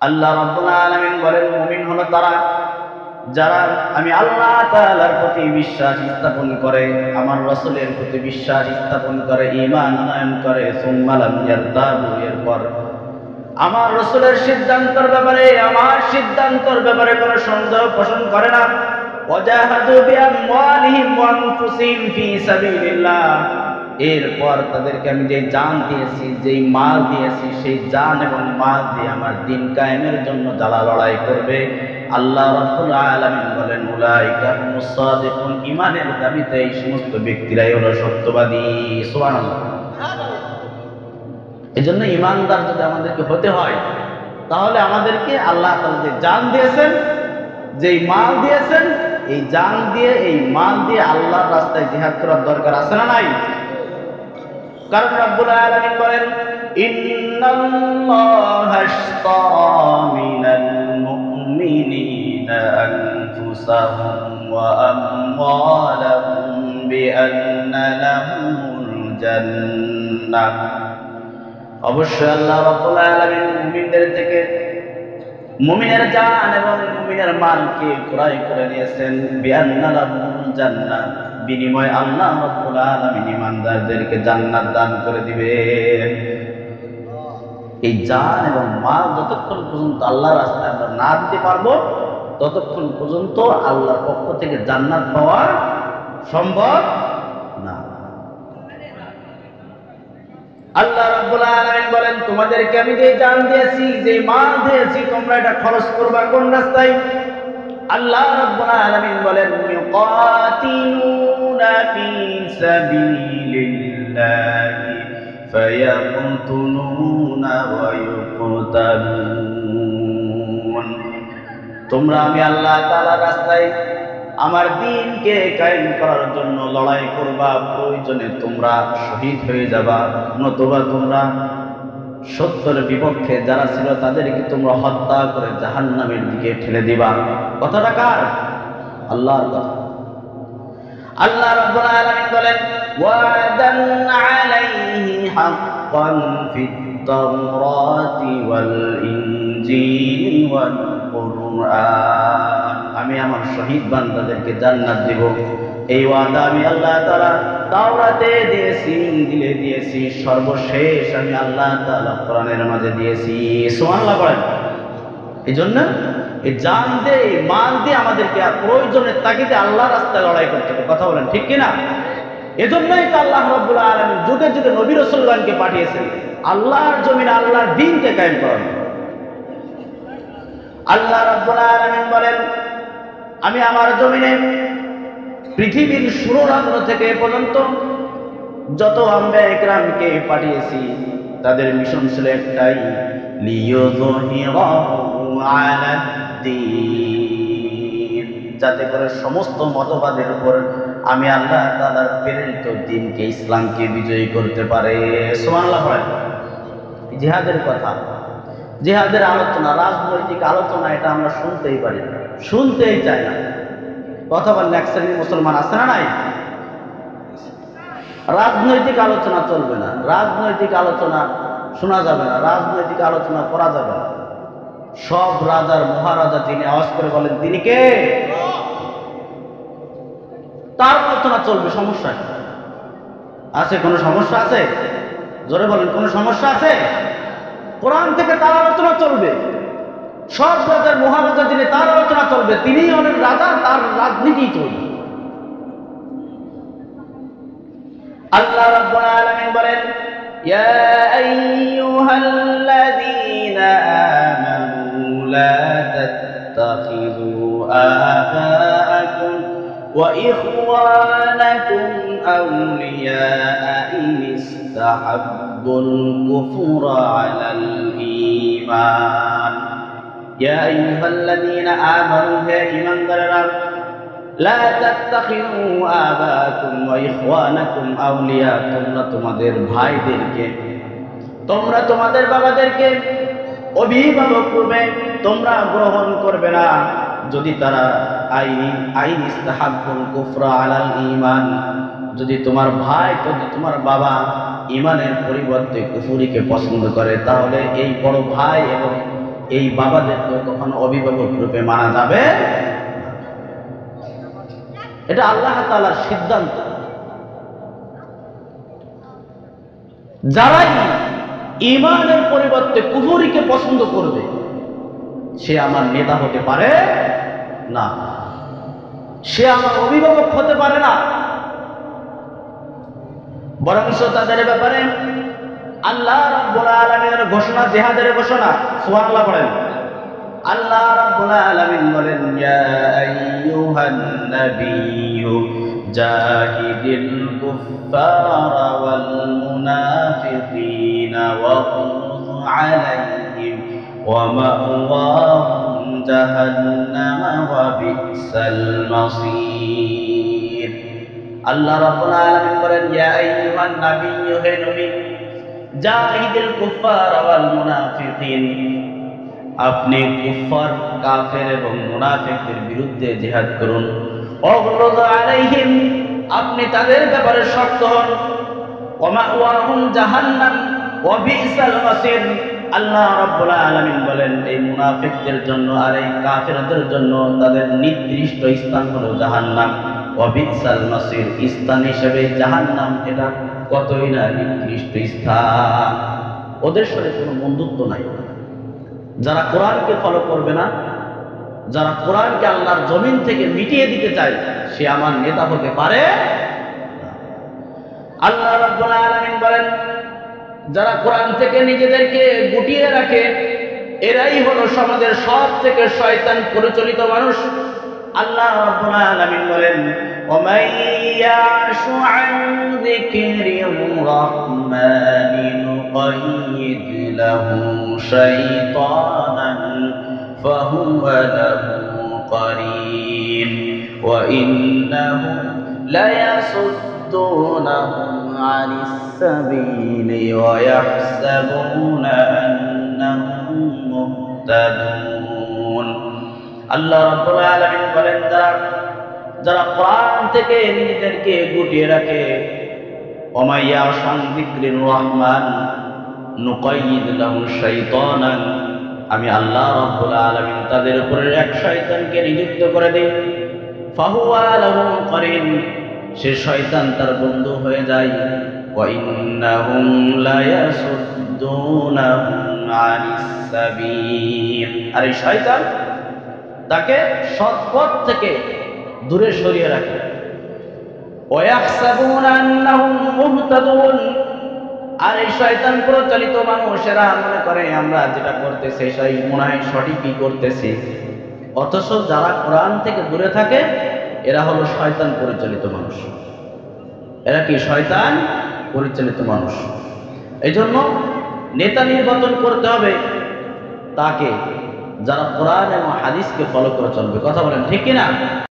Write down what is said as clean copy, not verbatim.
আল্লাহ রাব্বুল আলামিন বলেন, মুমিন হলো তারা যারা আমি আল্লাহ তাআলার প্রতি বিশ্বাস স্থাপন করে, আমার রাসূলের প্রতি বিশ্বাস স্থাপন করে, ঈমান আনয়ন করে, সুম্মা লাম ইয়ারতাবু, এরপর আমার রাসূলের সিদ্ধান্তের ব্যাপারে, আমার সিদ্ধান্তের ব্যাপারে কোনো সন্দেহ পোষণ করে না। ওয়াজাহাদু বিআমওয়ালিহিম ওয়া আনফুসিহিম ফি সাবিলিল্লাহ, এরপর তাদেরকে আমি যে জান দিয়েছি, যেই মাল দিয়েছি, সেই জান এবং মাল দিয়ে আমার দিন কায়েমের জন্য যারা লড়াই করবে, আল্লাহ রাব্বুল আলামিন বলেন, উলাইকা হুমুস সাদিকুন, ঈমানের দাবিতে এই সমস্ত ব্যক্তিরাই হলো সত্যবাদী। সুবহানাল্লাহ। এজন্য ঈমানদার যদি আমাদেরকে হতে হয়, তাহলে আমাদেরকে আল্লাহ তাআলা যে জান দিয়েছেন, যেই মাল দিয়েছেন, এই জান দিয়ে, এই মাল দিয়ে আল্লাহর রাস্তায় জিহাদ করার দরকার আছে না নাই? কারণ রব্বুল আলামিন বলেন, ইন্নাল্লাহা আশতারা মিনাল মুমিনিনা আনফুসাহুম ওয়া আমওয়ালাহুম বিআন্না লাহুমুল জান্নাহ। অবশ্যই আল্লাহ রাব্বুল আলামিন মুমিনদের থেকে মুমিনের জান এবং মুমিনের মালকে ক্রয় করে নিয়েছেন, বিআন্না লাহুমুল জান্নাহ, বিনিময়ে আল্লাহ রাব্বুল আলামিন ঈমানদারদেরকে জান্নাত দান করে দিবেন। এই জান এবং মাল যতক্ষণ পর্যন্ত আল্লাহর রাস্তায় আমরা না দিতে পারবো, ততক্ষণ পর্যন্ত আল্লাহর পক্ষ থেকে জান্নাত পাওয়া সম্ভব না। আল্লাহ রাব্বুল আলামিন বলেন, তোমাদেরকে আমি যে জান দিয়েছি, যে মাল দিয়েছি, তোমরা এটা খরচ করবা কোন রাস্তায়? আল্লাহ রাব্বুল আলামিন বলেন, ইউকাতিলুনা ফি সাবিলিল্লাহি ফায়াকুতুলুনা ওয়া ইউকতালুন। তোমরা আমি আল্লাহ তাআলার রাস্তায় আমার দ্বীনকে কায়েম করার জন্য লড়াই করবা, প্রয়োজনে তোমরা শহীদ হয়ে যাবা, নতুবা তোমরা সত্যের বিপক্ষে যারা ছিল তাদেরকে তোমরা হত্যা করে জাহান্নামের দিকে ঠেলে দিবা। কথাটা কার? আল্লাহর কথা। আল্লাহ রাব্বুল আলামিন বলেন, ওয়াদান আলাইহি হাক্কান ফিত তাওরাতি ওয়াল ইনজিলি ওয়াল কুরআন, আমি আমার শহীদ বান্দাদেরকে জান্নাত দিব। এই ওয়াদা আমি আল্লাহ তাআলা তাওরাতে দিয়েছি, ইনজিলে দিয়েছি, সর্বশেষ আমি আল্লাহ তাআলা কোরআনের মাঝে দিয়েছি। সুবহানাল্লাহ বলেন। এজন্য এই জান দিয়ে, এই মাল দিয়ে আমাদেরকে আর প্রয়োজনের তাগিদে আল্লাহর রাস্তায় লড়াই করতে হবে। কথা বলেন ঠিক কিনা? এজন্যই তো আল্লাহ রাব্বুল আলামিন যুগে যুগে নবী রাসূলগণকে পাঠিয়েছেন আল্লাহর জমিনে আল্লাহর দ্বীনকে কায়েম করার জন্য। আল্লাহ রাব্বুল আলামিন বলেন, আমি আমার জমিনে পৃথিবীর শুরুরাত্র থেকে এ পর্যন্ত যত আম্বিয়া ইকরামকে পাঠিয়েছি, তাদের মিশন ছিল একটাই, লিইয়ুযহিরাহু আলাদ-দ্বীন, যাতে করে সমস্ত মতবাদের উপর আমি আল্লাহ তাআলার প্রেরিত দ্বীনকে, ইসলামকে বিজয়ী করতে পারে। সুবহানাল্লাহ। জিহাদের কথা, জিহাদের আলোচনা, রাজনৈতিক আলোচনা, এটা আমরা শুনতেই পারি না, শুনতেই চাই না। কথা বলেন, এক শ্রেণীর মুসলমান আছে না নাই? রাজনৈতিক আলোচনা চলবে না, রাজনৈতিক আলোচনা শোনা যাবে না, রাজনৈতিক আলোচনা করা যাবে না। সব রাজার মহারাজা যিনি, আওয়াজ করে বলেন তিনি কে? তার আলোচনা চলবে। সমস্যা আছে? কোনো সমস্যা আছে? জোরে বলেন, কোনো সমস্যা আছে? কোরআন থেকে তার আলোচনা চলবে। সব রাজার মহারাজা যিনি, তার আলোচনা চলবে। তিনিই হলেন রাজা, তার রাজনীতি চলবে। আল্লাহ রাব্বুল আলামিন বলেন, ইয়া আইয়ুহাল্লাযীনা আমানু লা তাত্তাখিযু আবাআকুম ওয়া ইখওয়ানাকুম আউলিয়া ইন ইসতাহাব্বুল কুফরা আলাল ঈমান। ইয়া আইয়ুহাল্লাযীনা আমানু, হে ঈমানদাররা, লা তাত্তাখিযু আবাআকুম ওয়া ইখওয়ানাকুম আউলিয়া, তোমরা তোমাদের ভাইদেরকে, তোমরা তোমাদের বাবাদেরকে অভিভাবক রূপে তোমরা গ্রহণ করবে না, যদি তারা আইন ইস্তাহাব্বুল কুফরা আলাল ঈমান, যদি তোমার ভাই, যদি তোমার বাবা ঈমানের পরিবর্তে কুফরিকে পছন্দ করে, তাহলে এই বড় ভাই এবং এই বাবাদেরকে কখনো অভিভাবক রূপে মানা যাবে। এটা আল্লাহ তাআলার সিদ্ধান্ত। যারাই ঈমানের পরিবর্তে কুফরিকে পছন্দ করবে সে আমার নেতা হতে পারে না, সে আমার অভিভাবক হতে পারে না। বরঞ্চ তাদের ব্যাপারে আল্লাহ রাব্বুল আলামিনের ঘোষণা, জিহাদের ঘোষণা। সুবহানাল্লাহ বলেন। আল্লাহ রাব্বুল আলামিন বলেন, ইয়া আইয়ুহান নাবিয়্যু জাহিদিল কুফফারা ওয়াল মুনাফিকিনা ওয়াগলুয আলাইহিম ওয়া মাওয়াহুম জাহান্নাম ওয়া বি'সাল মাসীর। আল্লাহ রাব্বুল আলামিন বলেন, ইয়া আইয়ুহান নাবিয়্যু, হে নবী, জাহিদিল কুফফারা ওয়াল মুনাফিকিন, আপনি কুফফার, কাফের এবং মুনাফিকদের বিরুদ্ধে জিহাদ করুন। ওয়াগলুয আলাইহিম, আপনি তাদের ব্যাপারে শক্ত হন। ওয়া মাওয়াহুম জাহান্নাম ওয়া বি'সাল মাসীর। আল্লাহ রাব্বুল আলামিন বলেন, এই মুনাফিকদের জন্য আর এই কাফেরদের জন্য তাদের নির্দিষ্ট স্থান হলো জাহান্নাম। ওয়া বি'সাল মাসীর, স্থান হিসেবে জাহান্নাম এটা কতই না নির্দিষ্ট স্থান। ওদের সাথে কোনো বন্ধুত্ব নাই। যারা কোরআনকে ফলো করবে না, যারা কোরআনকে আল্লাহর জমিন থেকে মিটিয়ে দিতে চায়, সে আমার নেতা হতে পারে। আল্লাহ রাব্বুল আলামিন বলেন, যারা কোরআন থেকে নিজেদেরকে গুটিয়ে রাখে এরাই হলো সমাজের সব থেকে শয়তান পরিচালিত মানুষ। আল্লাহ রাব্বুল আলামিন বলেন, ওয়ামান ইয়াশু আন যিকরির রাহমানি নুকাইয়িদ লাহু শাইতানান ফাহুয়া লাহু কারীন ওয়া ইন্নাহুম লায়াসুদ্দুনাহুম আনিস সাবিলি ওয়া ইয়াহসাবুনা আন্নাহুম মুহতাদুন। আল্লাহ রাব্বুল আলামিন বলেন, যারা কোরআন থেকে নিজেদেরকে গুটিয়ে রাখে, ওমাইয়া আন যিকরির রহমান নুকাইয়িদ লাহু শাইতানান, আমি আল্লাহ রাব্বুল আলামিন তাদের উপরে এক শয়তানকে নিযুক্ত করে দেই। ফাহুয়া লাহু কারীন, সে শয়তান তার বন্ধু হয়ে যায়। ওয়া ইন্নাহুম লায়াসুদ্দুনাহুম আনিস সাবিল, আর এই শয়তান তাকে সৎ পথ থেকে দূরে সরিয়ে রাখে। ওয়ায়াহসাবুনা আন্নাহুম মুহতাদুন, আর এই শয়তান পরিচালিত মানুষেরা মনে করে আমরা যেটা করতেছি সেই মনে হয় সঠিকই করতেছি, অথচ যারা কোরআন থেকে দূরে থাকে এরা হলো শয়তান পরিচালিত মানুষ। এরা কি? শয়তান পরিচালিত মানুষ। এই জন্য নেতা নির্বাচন করতে হবে তাকে যারা কোরআন এবং হাদিসকে ফলো করে চলবে। কথা বলেন ঠিক কিনা?